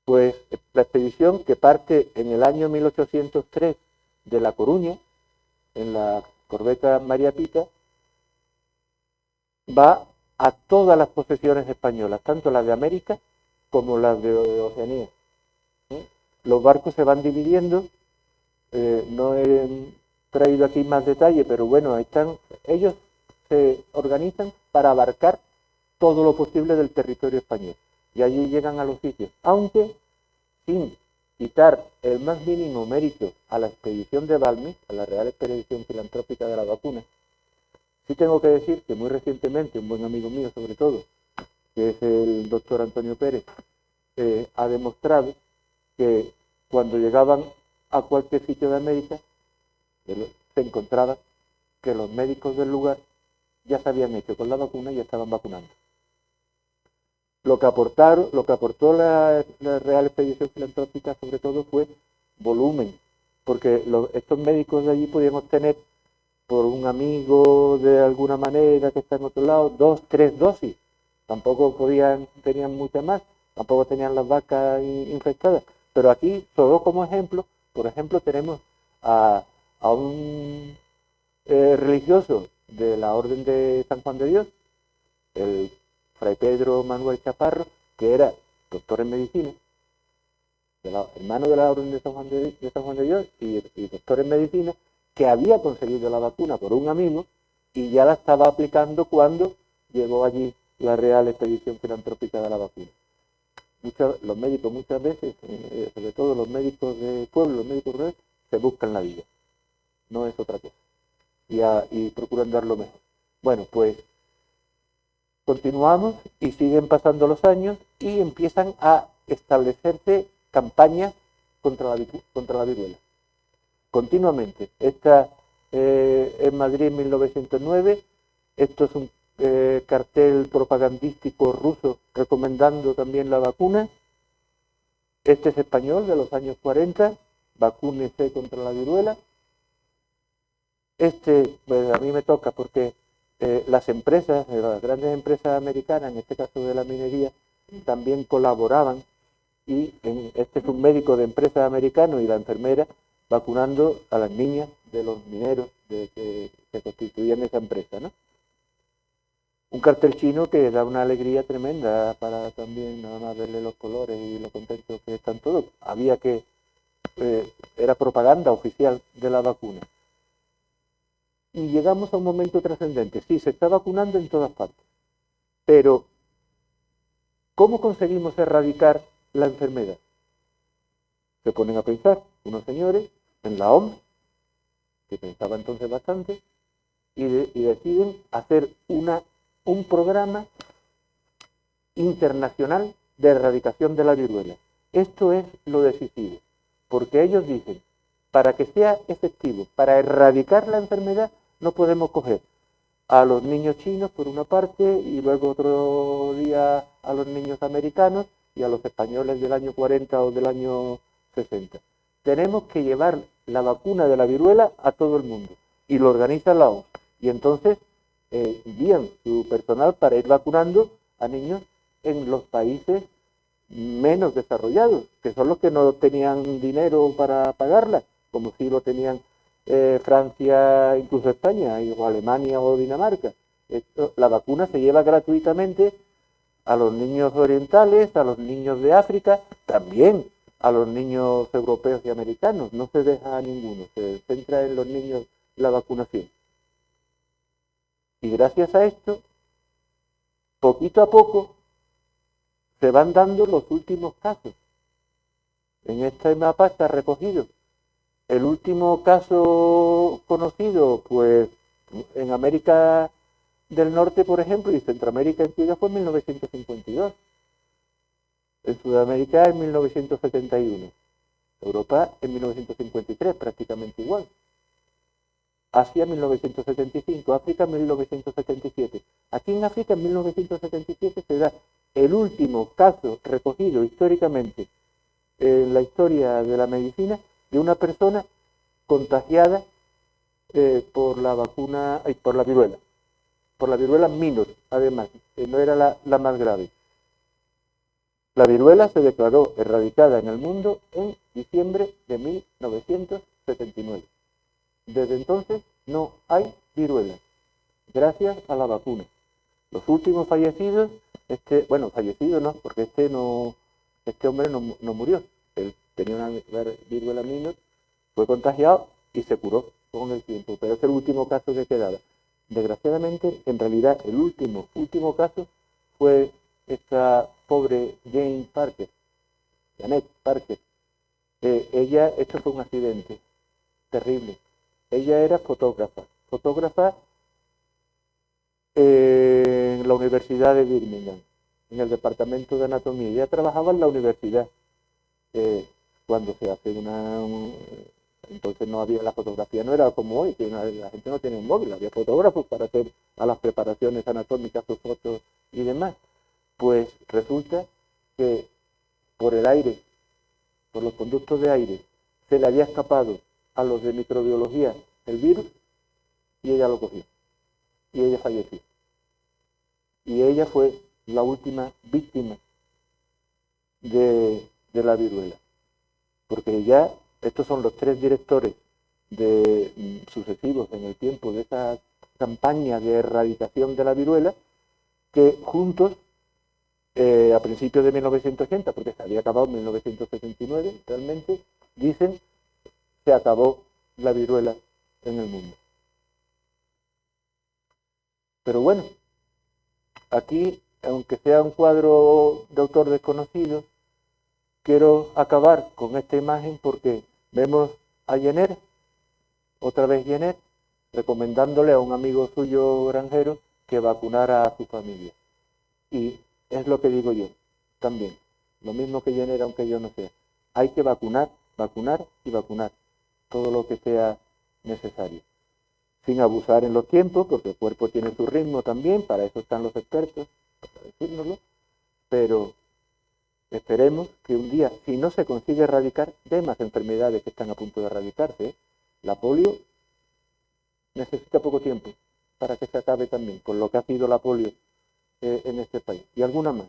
Pues la expedición, que parte en el año 1803 de La Coruña, en la corbeta María Pita, va a todas las posesiones españolas, tanto las de América como las de Oceanía. Los barcos se van dividiendo, no he traído aquí más detalle, pero bueno, ahí están. Ellos se organizan para abarcar todo lo posible del territorio español, y allí llegan a los sitios, aunque sin quitar el más mínimo mérito a la expedición de Balmis, a la Real Expedición Filantrópica de la Vacuna. Sí tengo que decir que muy recientemente un buen amigo mío, sobre todo, que es el doctor Antonio Pérez, ha demostrado que cuando llegaban a cualquier sitio de América, se encontraba que los médicos del lugar ya se habían hecho con la vacuna y ya estaban vacunando. Lo que aportó la Real Expedición Filantrópica sobre todo fue volumen, porque estos médicos de allí podían obtener por un amigo de alguna manera que está en otro lado, 2, 3 dosis. Tampoco tenían muchas más, tampoco tenían las vacas infectadas. Pero aquí, solo como ejemplo, por ejemplo, tenemos a un religioso de la Orden de San Juan de Dios, el Fray Pedro Manuel Chaparro, que era doctor en medicina, hermano de la Orden de San Juan de Dios y doctor en medicina, que había conseguido la vacuna por un amigo y ya la estaba aplicando cuando llegó allí la Real Expedición Filantrópica de la Vacuna. Los médicos muchas veces, sobre todo los médicos de pueblo, los médicos rurales, se buscan la vida, no es otra cosa, y procuran dar lo mejor. Bueno, pues continuamos y siguen pasando los años y empiezan a establecerse campañas contra la viruela. Continuamente. Esta en Madrid en 1909, esto es un cartel propagandístico ruso recomendando también la vacuna. Este es español de los años 40, vacúnese contra la viruela. Pues a mí me toca porque las empresas, las grandes empresas americanas, en este caso de la minería, también colaboraban, y este es un médico de empresa americano y la enfermera vacunando a las niñas de los mineros que constituían esa empresa, ¿no? Un cartel chino que da una alegría tremenda para también nada más verle los colores y lo contentos que están todos. Era propaganda oficial de la vacuna. Y llegamos a un momento trascendente. Sí, se está vacunando en todas partes, pero ¿cómo conseguimos erradicar la enfermedad? Se ponen a pensar unos señores en la OMS, que pensaba entonces bastante, y deciden hacer un programa internacional de erradicación de la viruela. Esto es lo decisivo, porque ellos dicen, para que sea efectivo, para erradicar la enfermedad, no podemos coger a los niños chinos por una parte y luego otro día a los niños americanos y a los españoles del año 40 o del año 60. Tenemos que llevar la vacuna de la viruela a todo el mundo y lo organiza la OMS. Y entonces envían su personal para ir vacunando a niños en los países menos desarrollados, que son los que no tenían dinero para pagarla, como si lo tenían Francia, incluso España, o Alemania o Dinamarca. La vacuna se lleva gratuitamente a los niños orientales, a los niños de África, también a los niños europeos y americanos. No se deja a ninguno, se centra en los niños la vacunación. Y gracias a esto, poquito a poco, se van dando los últimos casos. En este mapa está recogido. El último caso conocido, pues, en América del Norte, por ejemplo, y Centroamérica incluida, fue en 1952. En Sudamérica en 1971. Europa en 1953, prácticamente igual. Asia en 1975, África en 1977. Aquí en África en 1977 se da el último caso recogido históricamente en la historia de la medicina de una persona contagiada por la vacuna, por la viruela minor, además, no era la más grave. La viruela se declaró erradicada en el mundo en diciembre de 1979. Desde entonces no hay viruela, gracias a la vacuna. Los últimos fallecidos, fallecido no, porque este hombre no murió. Él tenía una viruela minor, fue contagiado y se curó con el tiempo, pero es el último caso que quedaba. Desgraciadamente, en realidad, el último caso fue esta pobre Janet Parker. Esto fue un accidente terrible. Ella era fotógrafa en la Universidad de Birmingham, en el departamento de anatomía. Ella trabajaba en la universidad cuando se hace entonces no había, la fotografía no era como hoy, que la gente no tenía un móvil, había fotógrafos para hacer a las preparaciones anatómicas sus fotos y demás. Pues resulta que por el aire, por los conductos de aire, se le había escapado a los de microbiología el virus y ella lo cogió. Y ella falleció. Y ella fue la última víctima de la viruela. Porque ya estos son los 3 directores sucesivos en el tiempo de esa campaña de erradicación de la viruela, que juntos, a principios de 1980, porque se había acabado en 1979, realmente, dicen, se acabó la viruela en el mundo. Pero bueno, aquí, aunque sea un cuadro de autor desconocido, quiero acabar con esta imagen porque vemos a Jenner, otra vez Jenner, recomendándole a un amigo suyo granjero que vacunara a su familia. Y es lo que digo yo también, lo mismo que Jenner, aunque yo no sea. Hay que vacunar y vacunar todo lo que sea necesario, sin abusar en los tiempos, porque el cuerpo tiene su ritmo también, para eso están los expertos, para decírnoslo, pero esperemos que un día, si no se consigue erradicar, de más enfermedades que están a punto de erradicarse. La polio necesita poco tiempo para que se acabe también, con lo que ha sido la polio en este país, y alguna más.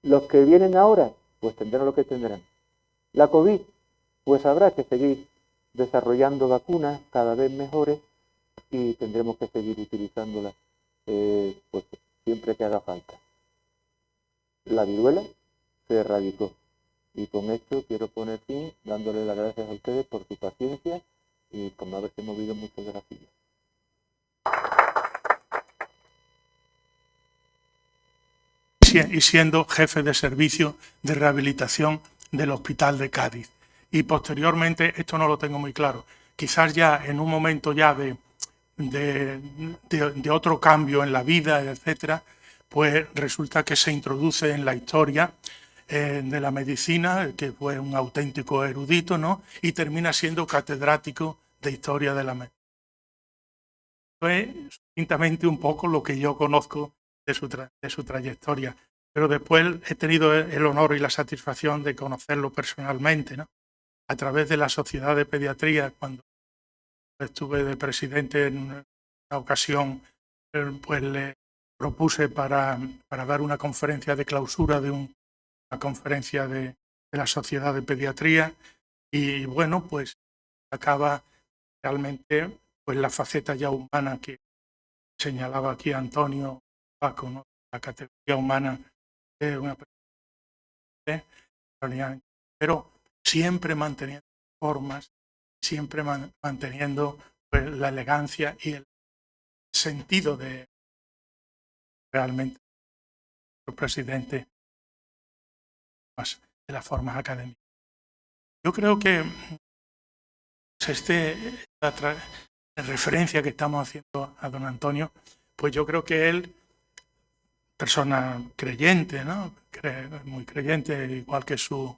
Los que vienen ahora, pues tendrán lo que tendrán. La COVID, pues habrá que seguir desarrollando vacunas cada vez mejores y tendremos que seguir utilizándolas pues siempre que haga falta. La viruela se erradicó y con esto quiero poner fin dándole las gracias a ustedes por su paciencia y por no haberse movido mucho de la silla. Y siendo jefe de servicio de rehabilitación del Hospital de Cádiz. Y posteriormente, esto no lo tengo muy claro, quizás ya en un momento ya de otro cambio en la vida, etcétera, pues resulta que se introduce en la historia de la medicina, que fue un auténtico erudito, ¿no? Y termina siendo catedrático de historia de la medicina. Fue sucintamente un poco lo que yo conozco de su trayectoria, pero después he tenido el honor y la satisfacción de conocerlo personalmente, ¿no? A través de la Sociedad de Pediatría, cuando estuve de presidente en una ocasión, pues le propuse para dar una conferencia de clausura de una conferencia de la Sociedad de Pediatría, y bueno, pues acaba realmente pues la faceta ya humana que señalaba aquí Antonio Paco, ¿no? La categoría humana de una persona, pero siempre manteniendo formas, siempre manteniendo pues, la elegancia y el sentido de realmente el presidente de las formas académicas. Yo creo que esta referencia que estamos haciendo a don Antonio, pues yo creo que él, persona creyente, ¿no? Muy creyente, igual que su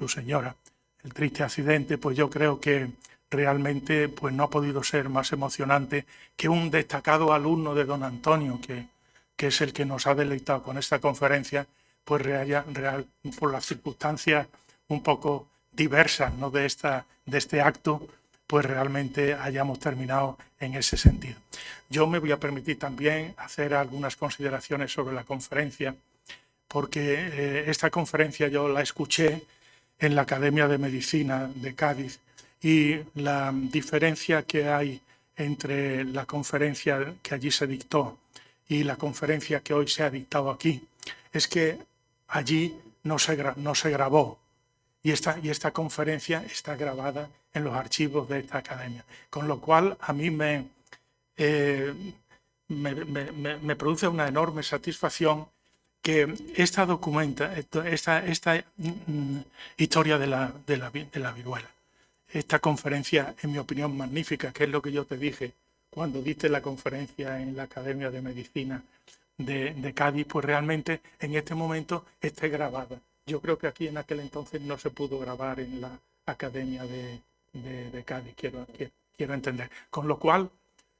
señora, el triste accidente, pues yo creo que realmente pues no ha podido ser más emocionante que un destacado alumno de don Antonio, que es el que nos ha deleitado con esta conferencia, pues por las circunstancias un poco diversas, ¿no? de este acto, pues realmente hayamos terminado en ese sentido. Yo me voy a permitir también hacer algunas consideraciones sobre la conferencia, porque esta conferencia yo la escuché en la Academia de Medicina de Cádiz, y la diferencia que hay entre la conferencia que allí se dictó y la conferencia que hoy se ha dictado aquí es que allí no se grabó, y esta conferencia está grabada en los archivos de esta academia, con lo cual a mí me produce una enorme satisfacción que esta historia de la viruela, esta conferencia, en mi opinión, magnífica, que es lo que yo te dije cuando diste la conferencia en la Academia de Medicina de Cádiz, pues realmente en este momento esté grabada. Yo creo que aquí en aquel entonces no se pudo grabar en la Academia de Cádiz, quiero entender. Con lo cual,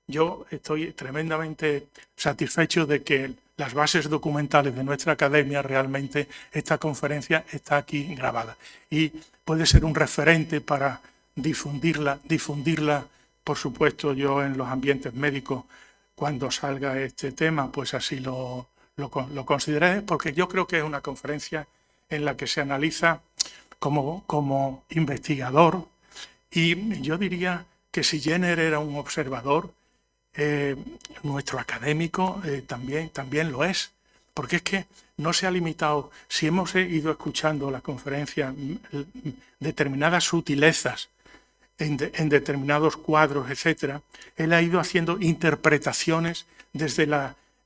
yo estoy tremendamente satisfecho de que las bases documentales de nuestra academia, realmente esta conferencia está aquí grabada. Y puede ser un referente para difundirla, por supuesto, yo en los ambientes médicos, cuando salga este tema, pues así lo consideraré, porque yo creo que es una conferencia en la que se analiza como investigador, y yo diría que si Jenner era un observador, nuestro académico también lo es, porque es que no se ha limitado, si hemos ido escuchando la conferencia, determinadas sutilezas en determinados cuadros, etcétera, él ha ido haciendo interpretaciones desde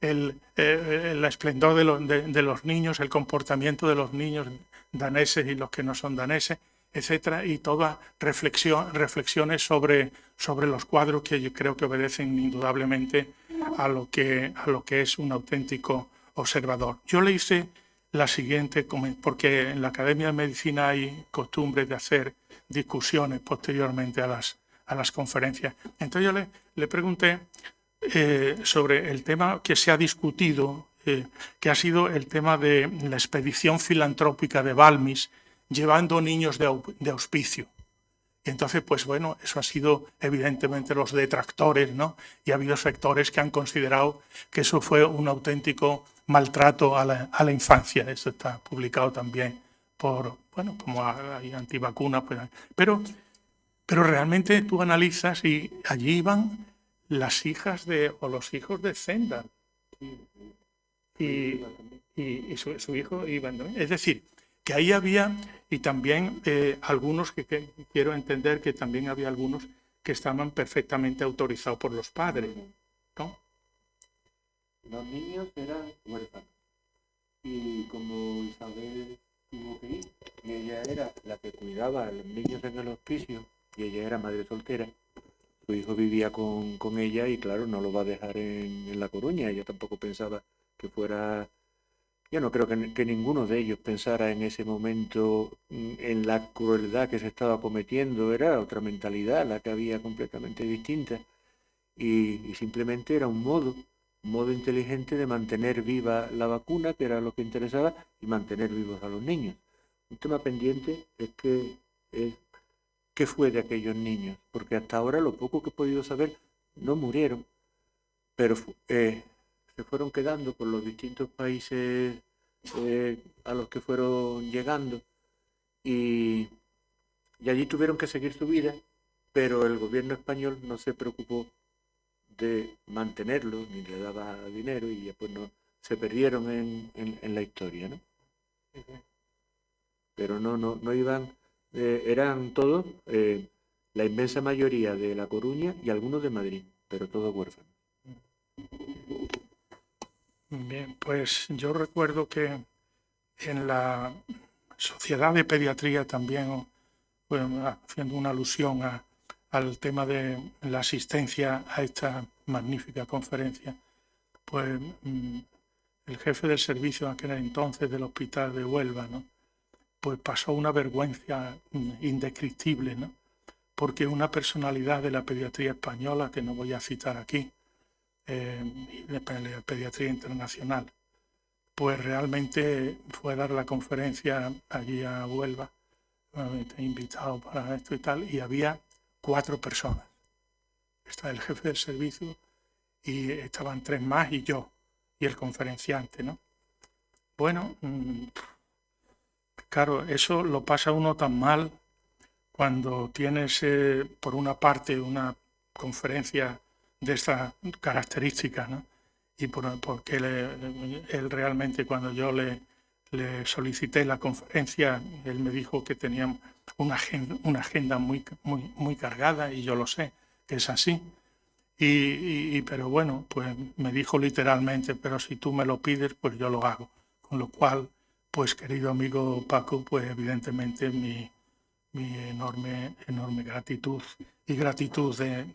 el esplendor de los niños, el comportamiento de los niños daneses y los que no son daneses, etcétera, y todas reflexiones sobre los cuadros que yo creo que obedecen indudablemente a lo que es un auténtico observador. Yo le hice la siguiente, porque en la Academia de Medicina hay costumbre de hacer discusiones posteriormente a las conferencias. Entonces yo le pregunté sobre el tema que se ha discutido, que ha sido el tema de la expedición filantrópica de Balmis llevando niños de hospicio. Y entonces, pues bueno, eso ha sido evidentemente los detractores, ¿no? Y ha habido sectores que han considerado que eso fue un auténtico maltrato a la infancia. Eso está publicado también como hay antivacunas. Pero Pero realmente tú analizas y allí iban las hijas o los hijos de Zendal y su hijo iban también. Es decir, que ahí había, y también algunos que quiero entender que también había algunos que estaban perfectamente autorizados por los padres, ¿no? Los niños eran huérfanos y como Isabel tuvo que ir y ella era la que cuidaba a los niños en el hospicio y ella era madre soltera, su hijo vivía con ella y claro, no lo va a dejar en La Coruña. Ella tampoco pensaba que fuera... Yo no creo que ninguno de ellos pensara en ese momento en la crueldad que se estaba cometiendo. Era otra mentalidad la que había completamente distinta y simplemente era un modo inteligente de mantener viva la vacuna, que era lo que interesaba, y mantener vivos a los niños. Un tema pendiente es qué fue de aquellos niños, porque hasta ahora lo poco que he podido saber no murieron, pero se fueron quedando por los distintos países a los que fueron llegando y allí tuvieron que seguir su vida, pero el gobierno español no se preocupó de mantenerlos ni le daba dinero y después no se perdieron en la historia, ¿no? Pero no iban, eran todos, la inmensa mayoría de La Coruña y algunos de Madrid, pero todos huérfanos. Bien, pues yo recuerdo que en la Sociedad de Pediatría también, bueno, haciendo una alusión al tema de la asistencia a esta magnífica conferencia, pues el jefe del servicio aquel entonces del hospital de Huelva, ¿no? Pues pasó una vergüenza indescriptible, ¿no? Porque una personalidad de la pediatría española, que no voy a citar aquí, de la pediatría internacional, pues realmente fue a dar la conferencia allí a Huelva, invitado para esto y tal, y había 4 personas. Está el jefe del servicio y estaban 3 más y yo, y el conferenciante, ¿no? Bueno, claro, eso lo pasa uno tan mal cuando tienes, por una parte, una conferencia de esta característica, ¿no? Y porque él realmente, cuando yo le solicité la conferencia, él me dijo que tenía una agenda muy cargada, y yo lo sé, que es así. Pero bueno, pues me dijo literalmente, pero si tú me lo pides, pues yo lo hago. Con lo cual, pues querido amigo Paco, pues evidentemente mi enorme gratitud y gratitud de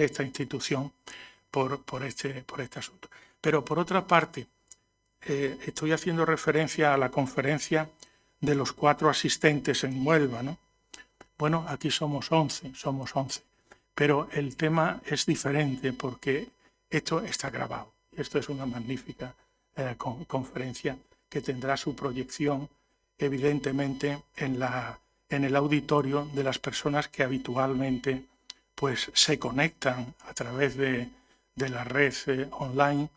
esta institución por este asunto. Pero por otra parte, estoy haciendo referencia a la conferencia de los 4 asistentes en Huelva, ¿no? Bueno, aquí somos 11, pero el tema es diferente porque esto está grabado. Esto es una magnífica conferencia que tendrá su proyección evidentemente en el auditorio de las personas que habitualmente pues se conectan a través de la red online,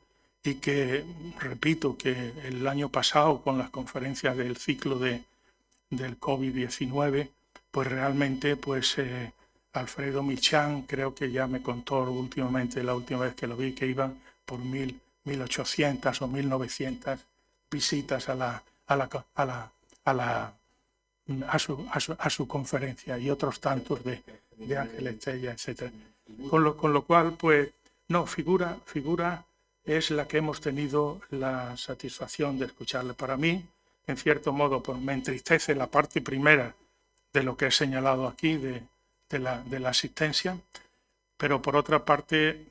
y que, repito, que el año pasado con las conferencias del ciclo del COVID-19, pues realmente pues Alfredo Michán creo que ya me contó últimamente, la última vez que lo vi, que iban por 1.800 o 1.900 visitas a su conferencia, y otros tantos de Ángel Estella, etc. Con lo cual, pues, no, figura es la que hemos tenido la satisfacción de escucharle. Para mí, en cierto modo, pues, me entristece la parte primera de lo que he señalado aquí, de la asistencia, pero por otra parte,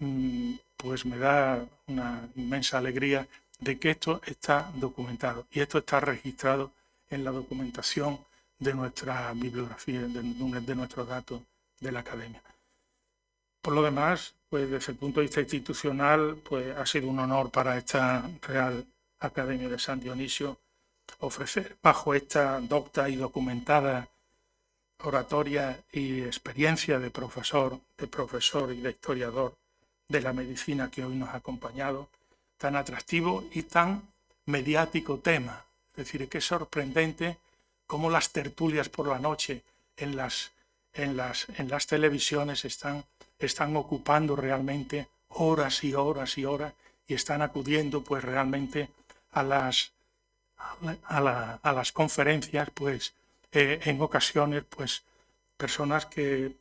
pues me da una inmensa alegría de que esto está documentado y esto está registrado en la documentación de nuestra bibliografía, de nuestros datos de la academia. Por lo demás, pues desde el punto de vista institucional, pues ha sido un honor para esta Real Academia de San Dionisio ofrecer, bajo esta docta y documentada oratoria y experiencia de profesor y de historiador de la medicina que hoy nos ha acompañado, tan atractivo y tan mediático tema. Es decir, que es sorprendente cómo las tertulias por la noche en en las televisiones están ocupando realmente horas y horas y horas y están acudiendo pues realmente a las conferencias, pues en ocasiones pues personas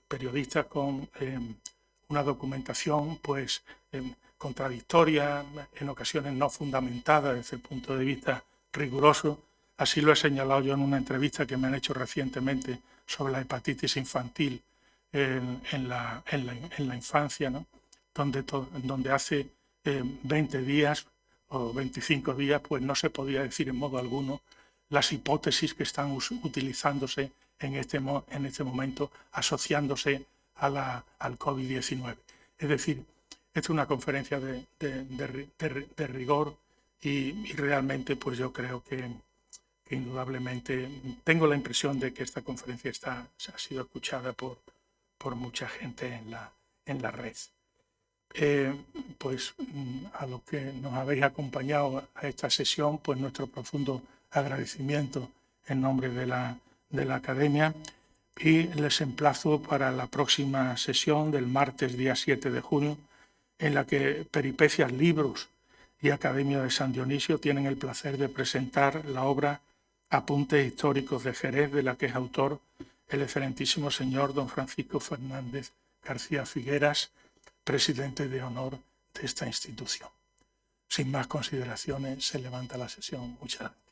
periodistas con una documentación pues contradictoria, en ocasiones no fundamentada desde el punto de vista riguroso. Así lo he señalado yo en una entrevista que me han hecho recientemente sobre la hepatitis infantil en la infancia, ¿no? donde hace 20 días o 25 días pues no se podía decir en modo alguno las hipótesis que están utilizándose en este momento, asociándose al COVID-19. Es decir, esta es una conferencia de rigor y realmente pues yo creo que indudablemente tengo la impresión de que esta conferencia ha sido escuchada por mucha gente en la red. Pues a los que nos habéis acompañado a esta sesión, pues nuestro profundo agradecimiento en nombre de la Academia y les emplazo para la próxima sesión del martes día 7 de junio, en la que Peripecias Libros y Academia de San Dionisio tienen el placer de presentar la obra Apuntes Históricos de Jerez, de la que es autor el excelentísimo señor don Francisco Fernández García Figueras, presidente de honor de esta institución. Sin más consideraciones, se levanta la sesión. Muchas gracias.